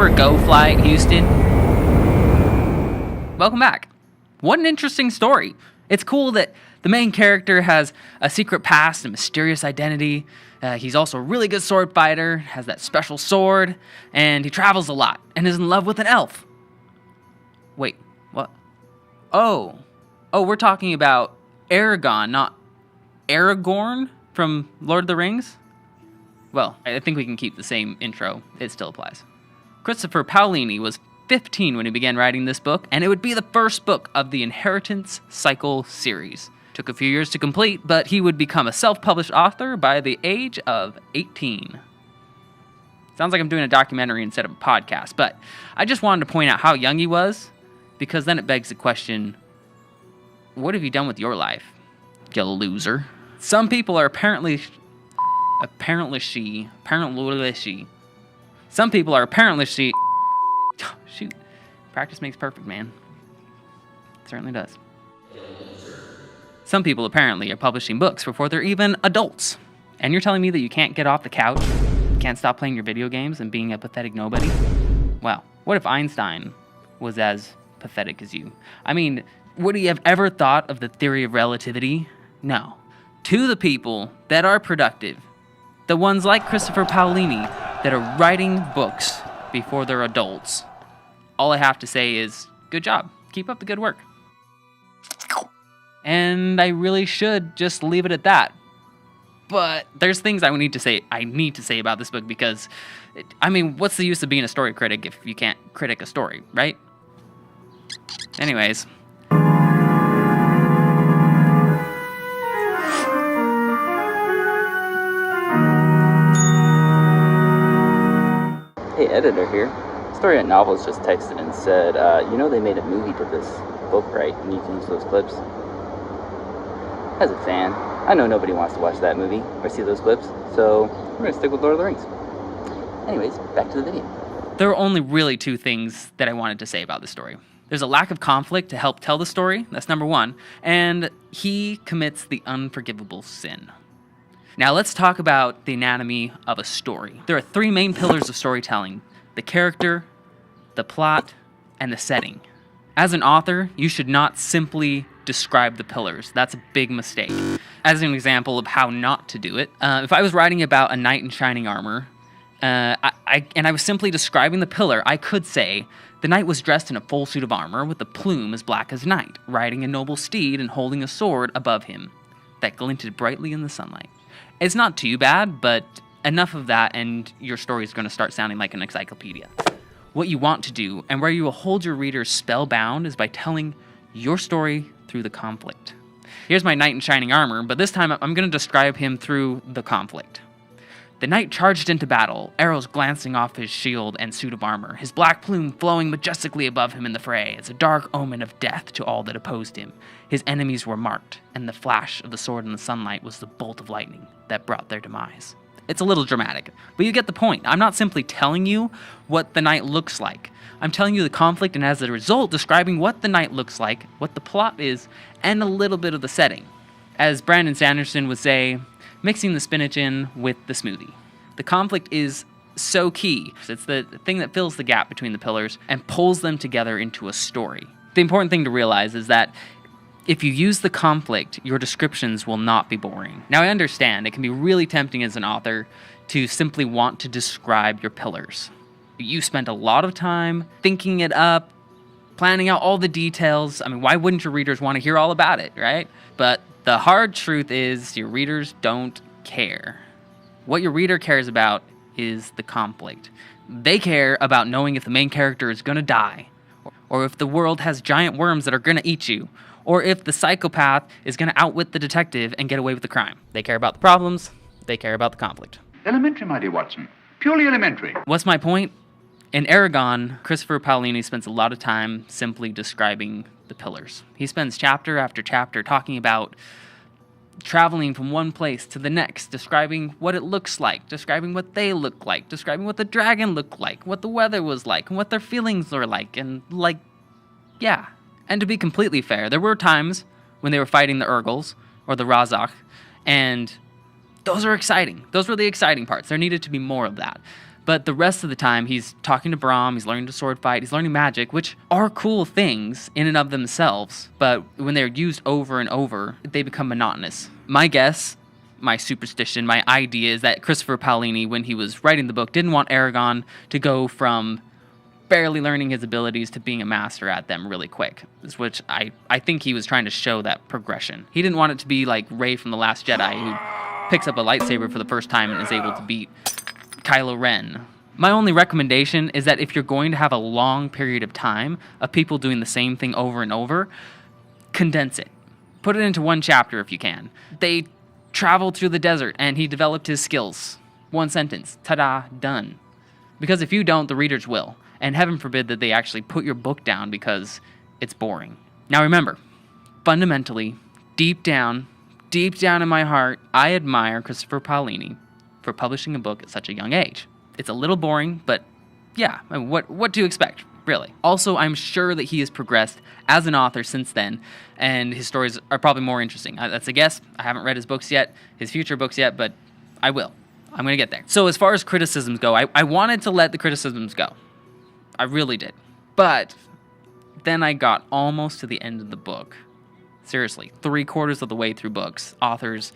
Remember Go Flight, Houston? Welcome back. What an interesting story. It's cool that the main character has a secret past and mysterious identity. He's also a really good sword fighter, has that special sword, and he travels a lot and is in love with an elf. Wait, what? Oh, we're talking about Eragon, not Aragorn from Lord of the Rings? Well, I think we can keep the same intro. It still applies. Christopher Paolini was 15 when he began writing this book, and it would be the first book of the Inheritance Cycle series. Took a few years to complete, but he would become a self-published author by the age of 18. Sounds like I'm doing a documentary instead of a podcast, but I just wanted to point out how young he was, because then it begs the question, what have you done with your life, you loser? Some people are apparently she. Shoot, practice makes perfect, man. It certainly does. Some people apparently are publishing books before they're even adults. And you're telling me that you can't get off the couch, can't stop playing your video games and being a pathetic nobody? Well, what if Einstein was as pathetic as you? I mean, would he have ever thought of the theory of relativity? No. To the people that are productive, the ones like Christopher Paolini that are writing books before they're adults, all I have to say is, good job. Keep up the good work. And I really should just leave it at that. But there's things I need to say about this book because, I mean, what's the use of being a story critic if you can't critic a story, right? Anyways. Hey, editor here. Storyette Novels just texted and said, they made a movie to this book, right? And you can use those clips. As a fan, I know nobody wants to watch that movie or see those clips, so we're going to stick with Lord of the Rings. Anyways, back to the video. There are only really two things that I wanted to say about this story. There's a lack of conflict to help tell the story, that's number one, and he commits the unforgivable sin. Now let's talk about the anatomy of a story. There are three main pillars of storytelling: the character, the plot, and the setting. As an author, you should not simply describe the pillars. That's a big mistake. As an example of how not to do it, if I was writing about a knight in shining armor, and I was simply describing the pillar, I could say, the knight was dressed in a full suit of armor with a plume as black as night, riding a noble steed and holding a sword above him that glinted brightly in the sunlight. It's not too bad, but enough of that and your story is going to start sounding like an encyclopedia. What you want to do, and where you will hold your readers spellbound, is by telling your story through the conflict. Here's my knight in shining armor, but this time I'm going to describe him through the conflict. The knight charged into battle, arrows glancing off his shield and suit of armor, his black plume flowing majestically above him in the fray as a dark omen of death to all that opposed him. His enemies were marked, and the flash of the sword in the sunlight was the bolt of lightning that brought their demise. It's a little dramatic, but you get the point. I'm not simply telling you what the knight looks like. I'm telling you the conflict, and as a result, describing what the knight looks like, what the plot is, and a little bit of the setting. As Brandon Sanderson would say, mixing the spinach in with the smoothie. The conflict is so key. It's the thing that fills the gap between the pillars and pulls them together into a story. The important thing to realize is that if you use the conflict, your descriptions will not be boring. Now, I understand it can be really tempting as an author to simply want to describe your pillars. You spent a lot of time thinking it up, planning out all the details. I mean, why wouldn't your readers want to hear all about it, right? But the hard truth is your readers don't care. What your reader cares about is the conflict. They care about knowing if the main character is going to die, or if the world has giant worms that are going to eat you, or if the psychopath is going to outwit the detective and get away with the crime. They care about the problems. They care about the conflict. Elementary, my dear Watson. Purely elementary. What's my point? In Eragon, Christopher Paolini spends a lot of time simply describing the pillars. He spends chapter after chapter talking about traveling from one place to the next, describing what it looks like, describing what they look like, describing what the dragon looked like, what the weather was like, and what their feelings were like, and yeah. And to be completely fair, there were times when they were fighting the Urgles, or the Razak, and those are exciting. Those were the exciting parts. There needed to be more of that. But the rest of the time, he's talking to Brahm, he's learning to sword fight, he's learning magic, which are cool things in and of themselves. But when they're used over and over, they become monotonous. My guess, my superstition, my idea is that Christopher Paolini, when he was writing the book, didn't want Eragon to go from barely learning his abilities to being a master at them really quick, which I think he was trying to show that progression. He didn't want it to be like Rey from The Last Jedi, who picks up a lightsaber for the first time and is able to beat Kylo Ren. My only recommendation is that if you're going to have a long period of time of people doing the same thing over and over, condense it. Put it into one chapter if you can. They traveled through the desert and he developed his skills. One sentence. Ta-da, done. Because if you don't, the readers will. And heaven forbid that they actually put your book down because it's boring. Now remember, fundamentally, deep down in my heart, I admire Christopher Paolini for publishing a book at such a young age. It's a little boring, but yeah, I mean, what do you expect, really? Also, I'm sure that he has progressed as an author since then, and his stories are probably more interesting. That's a guess. I haven't read his books yet, his future books yet, but I will. I'm going to get there. So as far as criticisms go, I wanted to let the criticisms go. I really did. But then I got almost to the end of the book. Seriously, 3/4 of the way through books, authors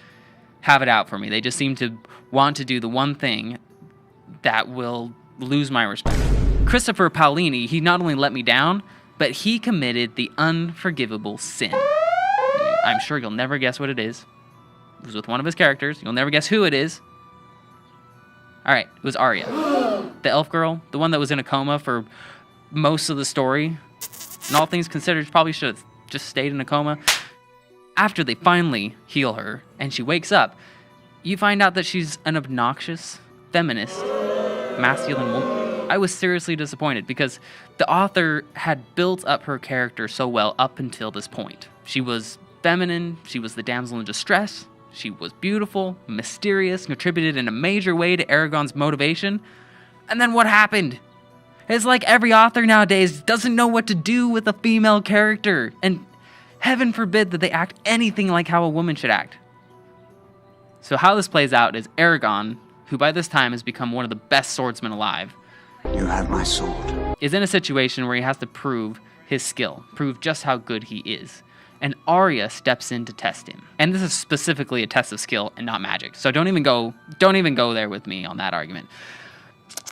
have it out for me. They just seem to want to do the one thing that will lose my respect. Christopher Paolini, he not only let me down, but he committed the unforgivable sin. I'm sure you'll never guess what it is. It was with one of his characters. You'll never guess who it is. All right, it was Arya, the elf girl, the one that was in a coma for most of the story. And all things considered, she probably should have just stayed in a coma. After they finally heal her and she wakes up, you find out that she's an obnoxious, feminist, masculine woman. I was seriously disappointed because the author had built up her character so well up until this point. She was feminine, she was the damsel in distress, she was beautiful, mysterious, contributed in a major way to Eragon's motivation. And then what happened? It's like every author nowadays doesn't know what to do with a female character. And heaven forbid that they act anything like how a woman should act. So how this plays out is Eragon, who by this time has become one of the best swordsmen alive, You have my sword. is in a situation where he has to prove his skill, prove just how good he is. And Arya steps in to test him. And this is specifically a test of skill and not magic. So don't even go there with me on that argument.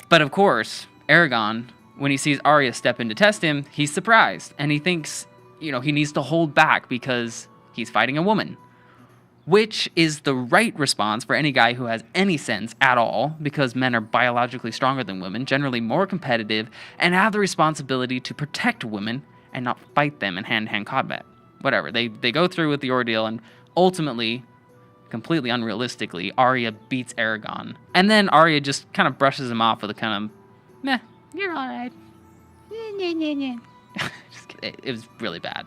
But of course, Eragon, when he sees Arya step in to test him, he's surprised. And he thinks, he needs to hold back because he's fighting a woman. Which is the right response for any guy who has any sense at all, because men are biologically stronger than women, generally more competitive, and have the responsibility to protect women and not fight them in hand-to-hand combat. Whatever, they go through with the ordeal, and ultimately, completely unrealistically, Arya beats Eragon. And then Arya just kind of brushes him off with a kind of, meh, you're alright. It was really bad.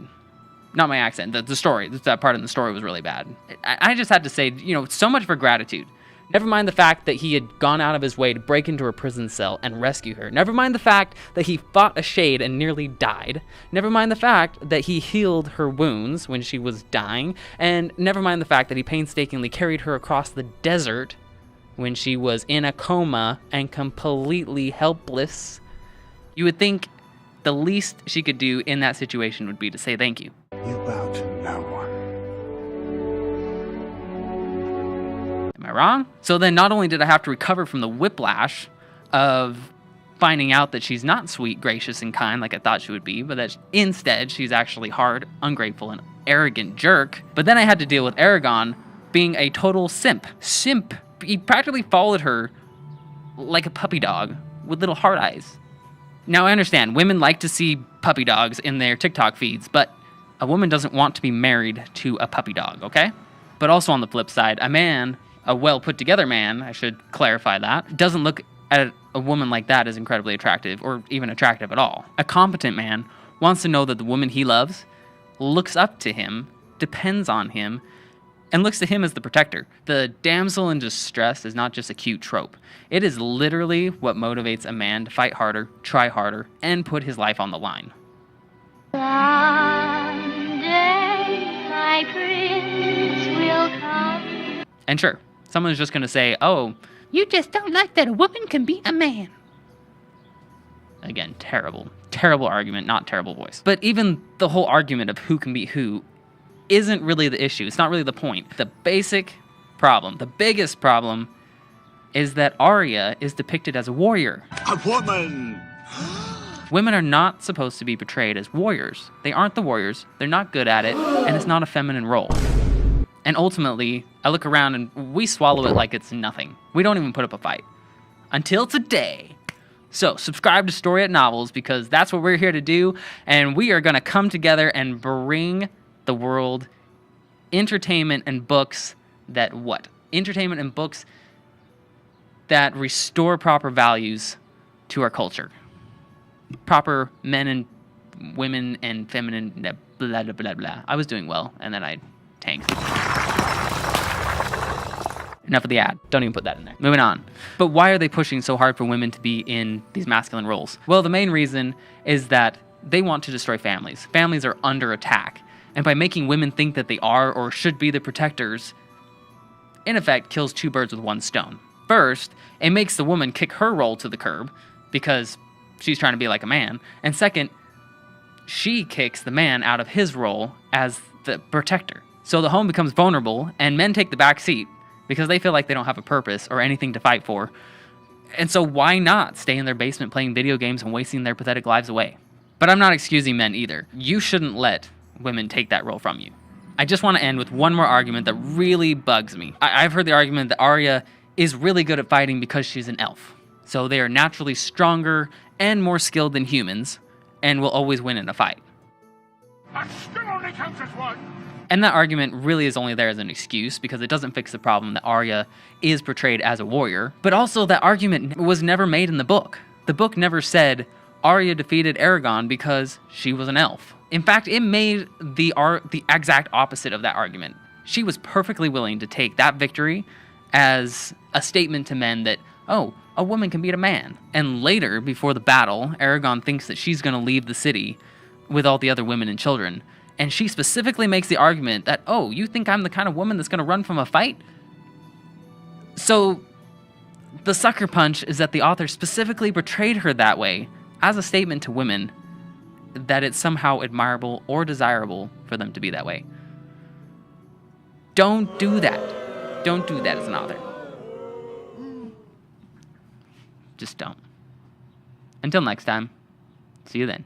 Not my accent, the story, that part in the story was really bad. I just had to say, so much for gratitude. Never mind the fact that he had gone out of his way to break into her prison cell and rescue her. Never mind the fact that he fought a shade and nearly died. Never mind the fact that he healed her wounds when she was dying. And never mind the fact that he painstakingly carried her across the desert when she was in a coma and completely helpless. You would think the least she could do in that situation would be to say thank you. You bow to no one. Am I wrong? So then not only did I have to recover from the whiplash of finding out that she's not sweet, gracious, and kind like I thought she would be, but that instead she's actually hard, ungrateful, and arrogant jerk. But then I had to deal with Eragon being a total simp. He practically followed her like a puppy dog with little hard eyes. Now I understand, women like to see puppy dogs in their TikTok feeds, but a woman doesn't want to be married to a puppy dog, okay? But also on the flip side, a man, a well-put-together man, I should clarify that, doesn't look at a woman like that as incredibly attractive, or even attractive at all. A competent man wants to know that the woman he loves looks up to him, depends on him, and looks to him as the protector. The damsel in distress is not just a cute trope. It is literally what motivates a man to fight harder, try harder, and put his life on the line. Someday my prince will come. And sure, someone's just going to say, oh, You just don't like that a woman can be a man. Again, terrible argument, not terrible voice. But even the whole argument of who can beat who isn't really the issue. It's not really the point. The basic problem, the biggest problem, is that Arya is depicted as a warrior. A woman! Women are not supposed to be portrayed as warriors. They aren't the warriors, they're not good at it, and it's not a feminine role. And ultimately, I look around and we swallow it like it's nothing. We don't even put up a fight. Until today. So, subscribe to Storyette Novels because that's what we're here to do, and we are going to come together and bring the world entertainment and books that what? Entertainment and books that restore proper values to our culture. Proper men and women and feminine blah, blah, blah, blah, blah. I was doing well, and then I tanked. Enough of the ad. Don't even put that in there. Moving on. But why are they pushing so hard for women to be in these masculine roles? Well, the main reason is that they want to destroy families. Families are under attack. And by making women think that they are or should be the protectors, in effect, kills two birds with one stone. First, it makes the woman kick her role to the curb because she's trying to be like a man. And second, she kicks the man out of his role as the protector. So the home becomes vulnerable and men take the back seat because they feel like they don't have a purpose or anything to fight for. And so why not stay in their basement playing video games and wasting their pathetic lives away? But I'm not excusing men either. You shouldn't let women take that role from you. I just want to end with one more argument that really bugs me. I've heard the argument that Arya is really good at fighting because she's an elf. So they are naturally stronger and more skilled than humans and will always win in a fight. That still only counts as one! And that argument really is only there as an excuse because it doesn't fix the problem that Arya is portrayed as a warrior. But also that argument was never made in the book. The book never said Arya defeated Eragon because she was an elf. In fact, it made the exact opposite of that argument. She was perfectly willing to take that victory as a statement to men that, oh, a woman can beat a man. And later, before the battle, Eragon thinks that she's going to leave the city with all the other women and children. And she specifically makes the argument that, oh, you think I'm the kind of woman that's going to run from a fight? So the sucker punch is that the author specifically portrayed her that way as a statement to women that it's somehow admirable or desirable for them to be that way. Don't do that. Don't do that as an author. Just don't. Until next time, see you then.